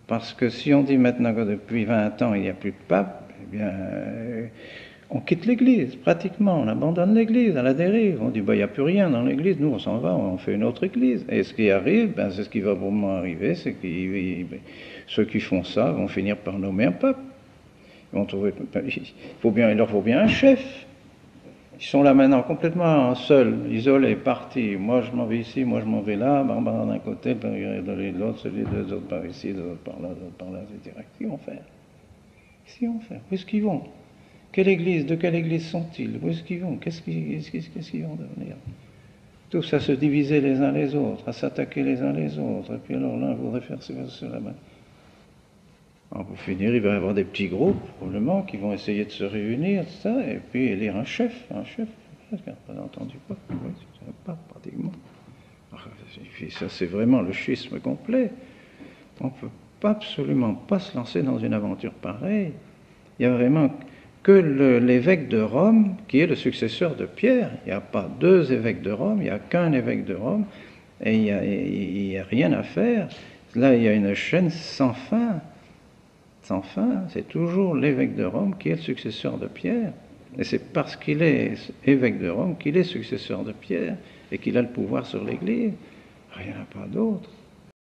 Parce que si on dit maintenant que depuis 20 ans il n'y a plus de pape, eh bien, on quitte l'Église, pratiquement, on abandonne l'Église à la dérive. On dit, bah, il n'y a plus rien dans l'Église, nous on s'en va, on fait une autre Église. Et ce qui arrive, ben, c'est ce qui va pour moi arriver, c'est que ceux qui font ça vont finir par nommer un pape. Ils vont trouver, il leur faut bien un chef. Ils sont là maintenant complètement seuls, isolés, partis. Moi je m'en vais ici, moi je m'en vais là, Barbara d'un côté, de l'autre, celui deux autres par ici, deux autres par là, d'autres par là, etc. Qu'est-ce qu'ils vont faire? Qu'est-ce qu'ils vont faire? Où est-ce qu'ils vont? Quelle église? De quelle église sont-ils? Où est-ce qu'ils vont? Qu'est-ce qu'ils vont devenir? Tous à se diviser les uns les autres, à s'attaquer les uns les autres, et puis alors l'un voudrait faire cela. Alors pour finir, il va y avoir des petits groupes, probablement, qui vont essayer de se réunir, ça, et puis élire un chef, parce qu'on n'a pas entendu pas, oui, c'est un pape, pratiquement. Alors, ça, c'est vraiment le schisme complet. On ne peut absolument pas se lancer dans une aventure pareille. Il y a vraiment que l'évêque de Rome qui est le successeur de Pierre. Il n'y a pas deux évêques de Rome, il n'y a qu'un évêque de Rome, et il n'y a rien à faire. Là, il y a une chaîne sans fin. Sans fin, c'est toujours l'évêque de Rome qui est le successeur de Pierre. Et c'est parce qu'il est évêque de Rome qu'il est successeur de Pierre et qu'il a le pouvoir sur l'Église. Il n'y en a pas d'autre.